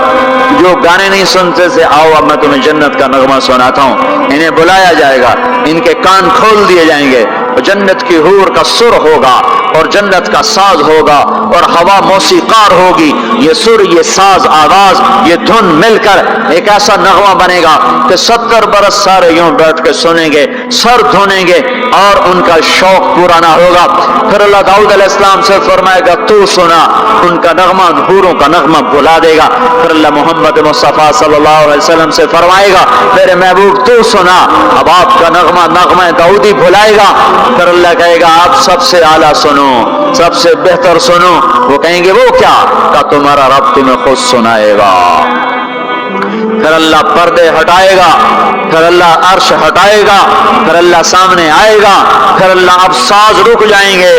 جو گانے نہیں سنتے سے, آؤ اب میں تمہیں جنت کا نغمہ سناتا ہوں. انہیں بلایا جائے گا, ان کے کان کھول دیے جائیں گے, جنت کی حور کا سر ہوگا اور جنت کا ساز ہوگا اور ہوا موسیقار ہوگی. یہ سر, یہ ساز, آواز, یہ دھن مل کر ایک ایسا نغمہ بنے گا کہ 70 برس سارے یوں بیٹھ کے سنیں گے, سر دھونیں گے اور ان کا شوق پورا نہ ہوگا. پھر اللہ داؤد علیہ السلام سے فرمائے گا تو سنا, ان کا نغمہ حوروں کا نغمہ بلا دے گا. پھر اللہ محمد مصطفیٰ صلی اللہ علیہ وسلم سے فرمائے گا میرے محبوب تو سنا, اب آپ کا نغمہ داؤدی بلائے گا. پھر اللہ کہے گا آپ سب سے اعلیٰ سنو, سب سے بہتر سنو. وہ کہیں گے وہ کیا, کہ تمہارا رب تمہیں خود سنائے گا. پھر اللہ پردے ہٹائے گا, پھر اللہ عرش ہٹائے گا، پھر اللہ سامنے آئے گا، پھر اللہ اب ساز رک جائیں گے،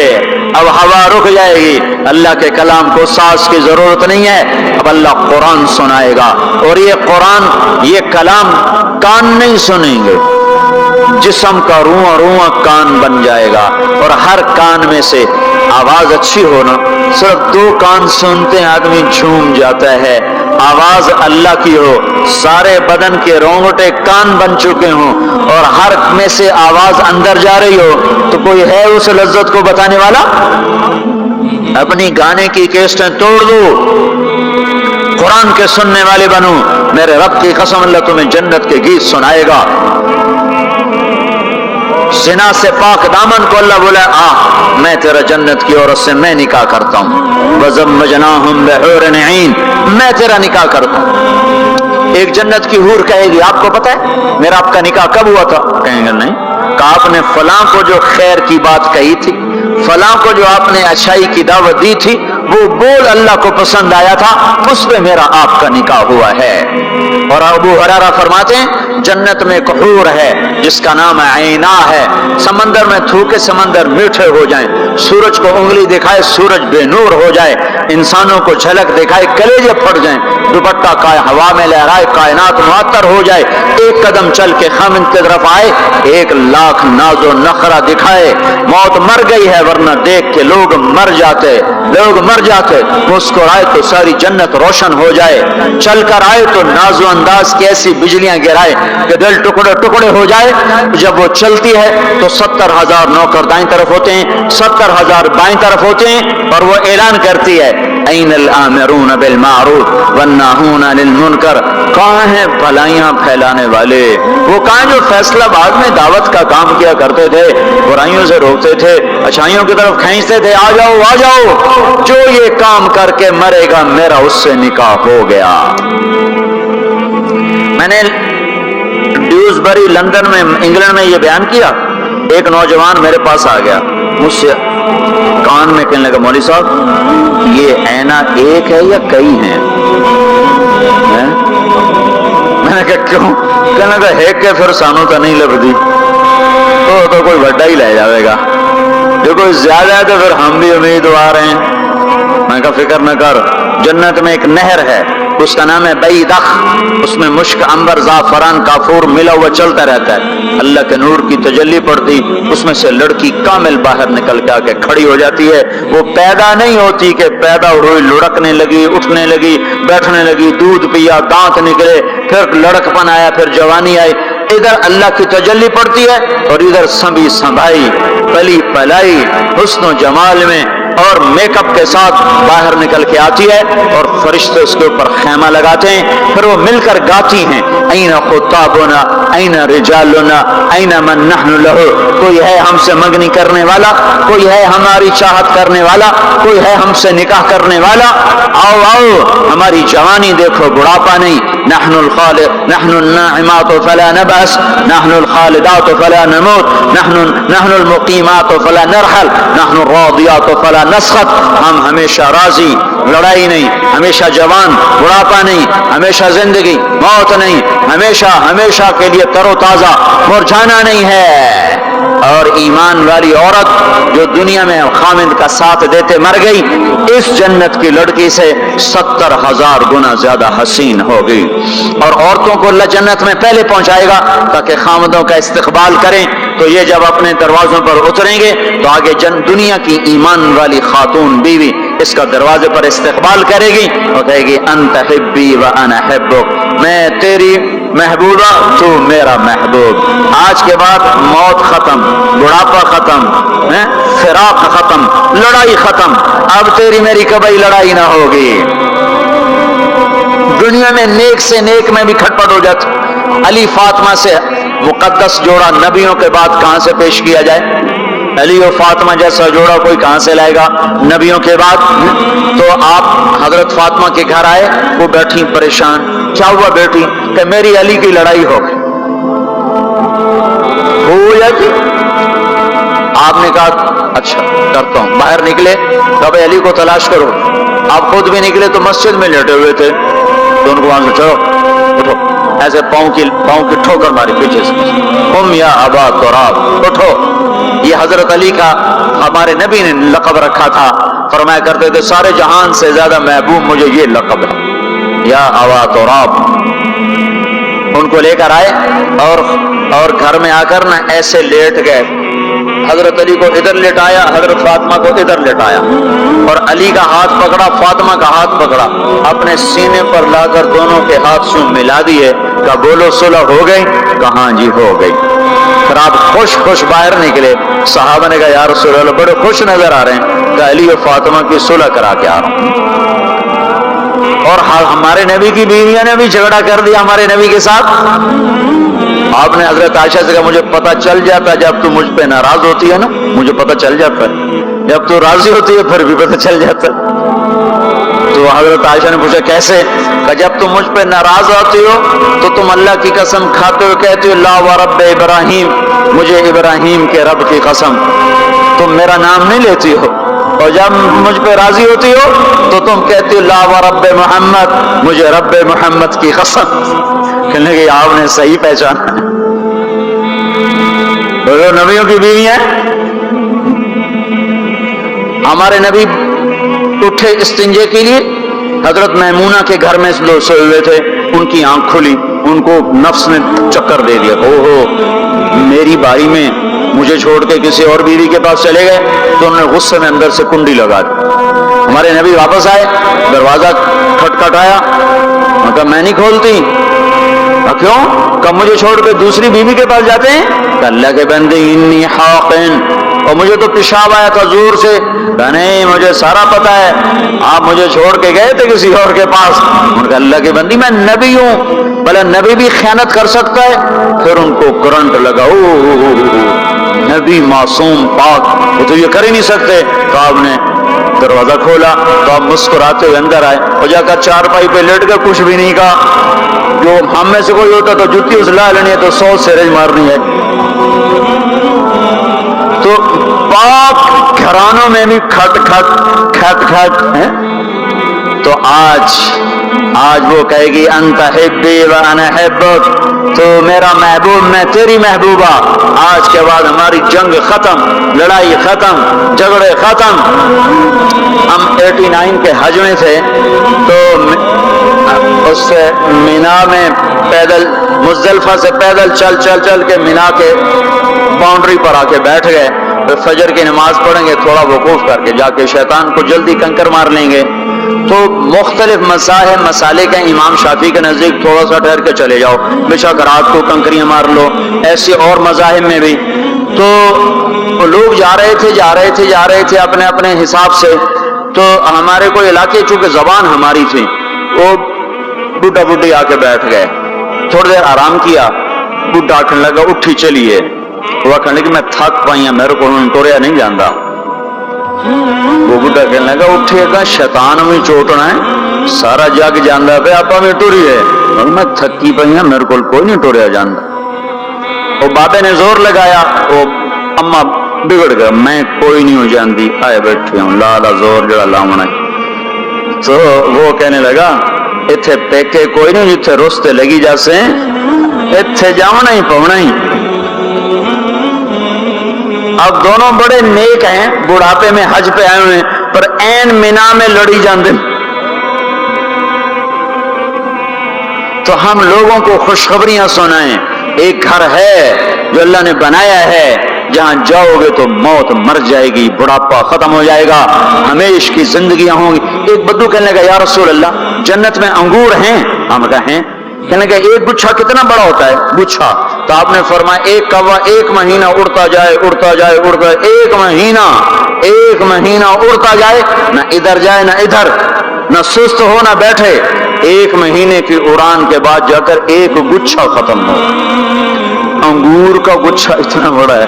اب ہوا رک جائے گی، اللہ کے کلام کو ساز کی ضرورت نہیں ہے، اب اللہ قرآن سنائے گا، اور یہ قرآن، یہ کلام کان نہیں سنیں گے، جسم کا رواں رواں کان بن جائے گا، اور ہر کان میں سے آواز اچھی ہونا، صرف 2 کان سنتے ہیں آدمی جھوم جاتا ہے، آواز اللہ کی ہو، سارے بدن کے رونگٹے کان بن چکے ہوں، اور ہر میں سے آواز اندر جا رہی ہو، تو کوئی ہے اس لذت کو بتانے والا؟ اپنی گانے کی کیسٹیں توڑ دو، قرآن کے سننے والے بنو، میرے رب کی قسم اللہ تمہیں جنت کے گیت سنائے گا۔ زنا سے پاک دامن کو اللہ بولا میں تیرا جنت کی عورت سے میں نکاح کرتا ہوں، وَزَوَّجْنَاهُمْ بِحُورٍ عِينٍ، میں تیرا نکاح کرتا ہوں۔ ایک جنت کی حور کہے گی آپ کو پتہ ہے میرا آپ کا نکاح کب ہوا تھا؟ کہیں گے نہیں، کہ آپ نے فلاں کو جو خیر کی بات کہی تھی، فلاں کو جو آپ نے اچھائی کی دعوت دی تھی، وہ بول اللہ کو پسند آیا تھا، اس پہ میرا آپ کا نکاح ہوا ہے۔ اور ابو ہریرہ فرماتے ہیں جنت میں ایک حور ہے جس کا نام عینا ہے، سمندر میں تھوکے سمندر میٹھے ہو جائیں، سورج کو انگلی دکھائے سورج بے نور ہو جائے، انسانوں کو جھلک دکھائے کلیجے پھٹ جائیں، دوپٹہ ہوا میں لہرائے کائنات معطر ہو جائے، ایک قدم چل کے خامند کی طرف آئے، 1,00,000 ناز و نخرہ دکھائے، موت مر گئی ہے ورنہ دیکھ کے لوگ مر جاتے، مسکرائے تو ساری جنت روشن ہو جائے، چل کر آئے تو ناز و انداز کی ایسی بجلیاں گرائے کہ دل ٹکڑے ٹکڑے ہو جائے، جب وہ چلتی ہے تو 70,000 نوکر دائیں طرف ہوتے ہیں، 70,000 بائیں طرف ہوتے ہیں، اور وہ اعلان کرتی ہے این الآمرون بالمعروف والناہون عن المنکر، کہاں ہیں بھلائیاں پھیلانے والے، وہ کہاں جو فیصلہ بعد میں دعوت کا کام کیا کرتے تھے، برائیوں سے روکتے تھے، اچھائیوں کی طرف کھینچتے تھے، آ جاؤ آ جاؤ، جو یہ کام کر کے مرے گا میرا اس سے نکاح ہو گیا۔ میں نے ڈیوزبری لندن میں انگلینڈ میں یہ بیان کیا، ایک نوجوان میرے پاس آ گیا، مجھ سے کان میں کہنے لگا مولوی صاحب یہ عینا ایک ہے یا کئی ہیں؟ میں نے کہا کیوں؟ کہنے لگا ہے کہ پھر سانوں تو نہیں لبدی، تو کوئی بڑا ہی لے جاوے گا، جو کوئی زیادہ ہے تو پھر ہم بھی امیدوار ہیں۔ میں کہا فکر نہ کر، جنت میں ایک نہر ہے اس کا نام ہے بیدخ، اس میں مشک عنبر زعفران کافور ملا ہوا چلتا رہتا ہے، اللہ کے نور کی تجلی پڑتی، اس میں سے لڑکی کامل باہر نکل کے آ کے کھڑی ہو جاتی ہے، وہ پیدا نہیں ہوتی کہ پیدا ہوئی لڑکنے لگی، اٹھنے لگی، بیٹھنے لگی، دودھ پیا، دانت نکلے، پھر لڑکپن آیا، پھر جوانی آئی، ادھر اللہ کی تجلی پڑتی ہے اور ادھر سنبھی سنبھائی پلی پلائی حسن و جمال میں اور میک اپ کے ساتھ باہر نکل کے آتی ہے، اور فرشتے اس کے اوپر خیمہ لگاتے ہیں، پھر وہ مل کر گاتی ہیں این خطابنا این رجالنا این من نحن له، کوئی ہے ہم سے منگنی کرنے والا، کوئی ہے ہماری چاہت کرنے والا، کوئی ہے ہم سے نکاح کرنے والا، آؤ آؤ ہماری جوانی دیکھو، بڑھاپا نہیں، نحن الخالد نحن الناعمات فلا نبأس نحن الخالدات فلا نموت نحن المقیمات فلا نرحل نحن الراضیات فلا نسخط، ہم ہمیشہ راضی، لڑائی نہیں، ہمیشہ جوان، بڑھاپا نہیں، ہمیشہ زندگی، موت نہیں، ہمیشہ کے لیے تر و تازہ، مرجھانا نہیں ہے۔ اور ایمان والی عورت جو دنیا میں خامد کا ساتھ دیتے مر گئی، اس جنت کی لڑکی سے 70,000 گنا زیادہ حسین ہوگی، اور عورتوں کو اللہ جنت میں پہلے پہنچائے گا تاکہ خامدوں کا استقبال کریں، تو یہ جب اپنے دروازوں پر اتریں گے تو آگے دنیا کی ایمان والی خاتون بیوی اس کا دروازے پر استقبال کرے گی اور کہے گی انت حبی و انا حبک، میں تیری محبوبہ تو میرا محبوب، آج کے بعد موت ختم، بڑھاپا ختم، فراق ختم، لڑائی ختم، اب تیری میری کبھی لڑائی نہ ہوگی۔ دنیا میں نیک سے نیک میں بھی کھٹپٹ ہو جاتی، علی فاطمہ سے مقدس جوڑا نبیوں کے بعد کہاں سے پیش کیا جائے؟ علی و فاطمہ جیسا جوڑا کوئی کہاں سے لائے گا نبیوں کے بعد؟ تو آپ حضرت فاطمہ کے گھر آئے، وہ بیٹھی پریشان، کیا ہوا بیٹی؟ کہ میری علی کی لڑائی ہو جاتی۔ آپ نے کہا اچھا کرتا ہوں، باہر نکلے تو اب علی کو تلاش کرو، آپ خود بھی نکلے تو مسجد میں لیٹے ہوئے تھے، تو ان کو وہاں سے چلو اٹھو، ایسے پاؤں کی ٹھوکر ماری پیچھے سے، قم یا ابا تراب، اٹھو۔ یہ حضرت علی کا ہمارے نبی نے لقب رکھا تھا، فرمایا کرتے تھے سارے جہان سے زیادہ محبوب مجھے یہ لقب ہے، یا ابا تراب۔ ان کو لے کر آئے اور گھر میں آ کر نہ ایسے لیٹ گئے، حضرت علی کو ادھر لٹایا، حضرت فاطمہ کو ادھر لٹایا، اور علی کا ہاتھ پکڑا، فاطمہ کا ہاتھ پکڑا، اپنے سینے پر لا کر دونوں کے ہاتھ سے ملا دیے، کہا بولو صلح ہو گئی؟ کہاں جی ہو گئی۔ پھر آپ خوش باہر نکلے، صحابہ نے کہا یا رسول اللہ بڑے خوش نظر آ رہے ہیں، کہا علی اور فاطمہ کی صلح کرا کے آ رہا ہوں۔ اور ہمارے نبی کی بیویاں نے بھی جھگڑا کر دیا ہمارے نبی کے ساتھ۔ آپ نے حضرت عائشہ سے کہا مجھے پتہ چل جاتا جب تو مجھ پہ ناراض ہوتی ہے نا، مجھے پتہ چل جاتا ہے، جب تو راضی ہوتی ہے پھر بھی پتہ چل جاتا ہے۔ تو حضرت عائشہ نے پوچھا کیسے؟ کہ جب تم مجھ پہ ناراض ہوتی ہو تو تم اللہ کی قسم کھاتے ہو، کہتے ہو لا و رب ابراہیم، مجھے ابراہیم کے رب کی قسم، تم میرا نام نہیں لیتی ہو، اور جب مجھ پہ راضی ہوتی ہو تو تم کہتی ہو لا و رب محمد، مجھے رب محمد کی قسم۔ کہنے کہ آپ نے صحیح پہچانا، نبیوں کی بیویاں۔ ہمارے نبی اٹھے استنجے کے لیے، حضرت میمونہ کے گھر میں لوگ سوئے ہوئے تھے، ان کی آنکھ کھلی، ان کو نفس نے چکر دے دیا، او ہو میری باری میں مجھے چھوڑ کے کسی اور بیوی کے پاس چلے گئے، تو انہوں نے غصے میں اندر سے کنڈی لگا دی۔ ہمارے نبی واپس آئے، دروازہ کھٹکھٹایا، کہا میں نہیں کھولتی۔ کیوں؟ کہ مجھے چھوڑ کے دوسری بیوی کے پاس جاتے ہیں؟ کہ اللہ کے بندے انی حاقن، اور مجھے تو پیشاب آیا تھا زور سے۔ کہ نہیں مجھے سارا پتا ہے، آپ مجھے چھوڑ کے گئے تھے کسی اور کے پاس۔ کہ اللہ کے بندی میں نبی ہوں، بھلا نبی بھی خیانت کر سکتا ہے؟ پھر ان کو کرنٹ لگا، نبی معصوم پاک وہ تو یہ کر ہی نہیں سکتے۔ تو آپ نے دروازہ کھولا تو آپ مسکراتے ہوئے اندر آئے، اور جا کر چارپائی پہ لیٹ کے کچھ بھی نہیں کہا۔ جو ہم میں سے کوئی ہوتا تو جوتی اس لا لینی ہے تو 100 سیرج مارنی ہے۔ تو پاک گھرانوں میں بھی کھٹ کھٹ ہے۔ تو آج وہ کہے گی انت حبی و انا حبک، تو میرا محبوب میں تیری محبوبہ، آج کے بعد ہماری جنگ ختم، لڑائی ختم، جھگڑے ختم۔ ہم 89 کے حج میں تھے، تو اس سے مینا میں پیدل، مزدلفہ سے پیدل چل کے مینا کے باؤنڈری پر آ کے بیٹھ گئے، پھر فجر کی نماز پڑھیں گے، تھوڑا وقوف کر کے جا کے شیطان کو جلدی کنکر مار لیں گے۔ تو مختلف مسالے کا امام شافعی کے نزدیک تھوڑا سا ٹھہر کے چلے جاؤ، بے شک رات کو کنکریاں مار لو، ایسے اور مذاہب میں بھی۔ تو لوگ جا رہے تھے اپنے اپنے حساب سے۔ تو ہمارے کوئی علاقے چونکہ زبان ہماری تھی، وہ بڈھا بڈھی آ کے بیٹھ گئے، تھوڑی دیر آرام کیا، بڈھا کہنے لگا اٹھی چلیے، وہ کہنے لگا میں تھک پائی ہوں، میرے کو ٹوریا نہیں جاندا۔ وہ بڈھا کہنے لگا اٹھے گا شیطان میں چوٹنا ہے، سارا جگ جانا پہ آپ میں ٹوری ہے، میں تھکی پئی ہوں، میرے کو کوئی نہیں ٹوریا جاندا۔ وہ بابے نے زور لگایا، وہ اما بگڑ گیا، میں کوئی نہیں ہو جاندی، آئے بیٹھے ہوں لالا زور جڑا لاؤنا۔ تو وہ کہنے لگا اتھے پیکے کوئی نہیں، جتھے رستے لگی جاسے اتھے جاؤنا ہی پونا ہی۔ اب دونوں بڑے نیک ہیں، بڑھاپے میں حج پہ آئے ہوئے، پر این مینا میں لڑی جاندے۔ تو ہم لوگوں کو خوشخبریاں سنائیں، ایک گھر ہے جو اللہ نے بنایا ہے، جہاں جاؤ گے تو موت مر جائے گی، بڑھاپا ختم ہو جائے گا، ہمیشہ کی زندگیاں ہوں گی۔ ایک بدو کہنے لگا یا رسول اللہ جنت میں انگور ہیں؟ ہم کہا ہیں۔ کہنے لگا ایک گچھا کتنا بڑا ہوتا ہے؟ گچھا۔ تو آپ نے فرمایا ایک کوا 1 مہینہ اڑتا جائے، ایک مہینہ اڑتا جائے، نہ ادھر جائے نہ ادھر، نہ سست ہو نہ بیٹھے، 1 مہینے کی اڑان کے بعد جا کر ایک گچھا ختم ہو۔ انگور کا گچھا اتنا بڑا ہے۔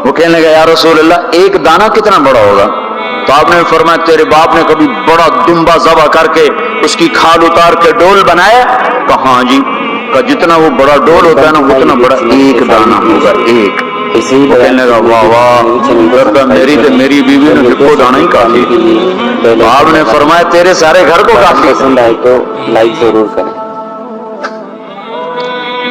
وہ کہنے لگا یا رسول اللہ ایک دانہ کتنا بڑا ہوگا؟ تو آپ نے فرمایا تیرے باپ نے کبھی بڑا دمبا ذبح کر کے اس کی کھال اتار کے ڈول بنایا؟ کہا جی، کہ جتنا وہ بڑا ڈول ہوتا ہے نا اتنا بڑا ایک دانہ ہوگا، ایک۔ کہنے لگا واہ واہ، میری بیوی نے کو دانا ہی کافی۔ تو آپ نے فرمایا تیرے سارے گھر کو کافی۔ پسند آئے تو لائک ضرور کریں۔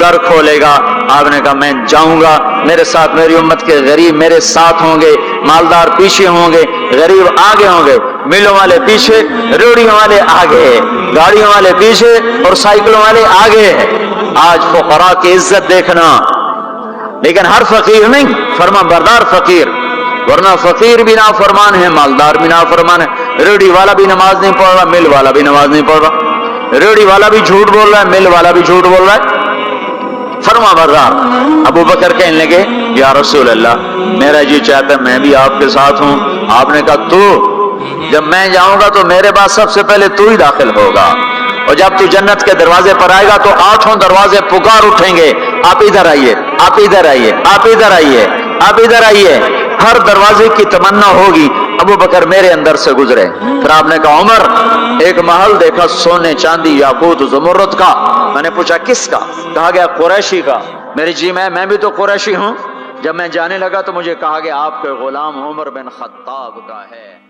در کھولے گا. آپ نے کہا میں جاؤں گا, میرے ساتھ میری امت کے غریب میرے ساتھ ہوں گے, مالدار پیچھے ہوں گے, غریب آگے ہوں گے, ملوں والے پیچھے, ریڑیوں والے آگے, گاڑیوں والے پیچھے اور سائیکلوں والے آگے. آج فقراء کی عزت دیکھنا, لیکن ہر فقیر نہیں, فرما بردار فقیر, ورنہ فقیر بھی نافرمان ہے, مالدار بھی نافرمان ہے. ریڑی والا بھی نماز نہیں پڑھ رہا, مل والا بھی نماز نہیں پڑھ رہا, ریڑی والا بھی جھوٹ بول رہا ہے, مل والا بھی جھوٹ بول رہا ہے. فرما بردار. ابو بکر کہنے لگے یا رسول اللہ میرا جی چاہتا ہے میں بھی آپ کے ساتھ ہوں. آپ نے کہا تو جب میں جاؤں گا تو میرے بعد سب سے پہلے تو ہی داخل ہوگا, اور جب تو جنت کے دروازے پر آئے گا تو 8 دروازے پکار اٹھیں گے, آپ ادھر آئیے, آپ ادھر آئیے, آپ ادھر آئیے, آپ ادھر آئیے. ہر دروازے کی تمنا ہوگی ابو بکر میرے اندر سے گزرے. پھر آپ نے کہا عمر ایک محل دیکھا سونے چاندی یاقوت زمرد کا. میں نے پوچھا کس کا؟ کہا گیا قریشی کا. میری جی میں بھی تو قریشی ہوں. جب میں جانے لگا تو مجھے کہا گیا آپ کے غلام عمر بن خطاب کا ہے.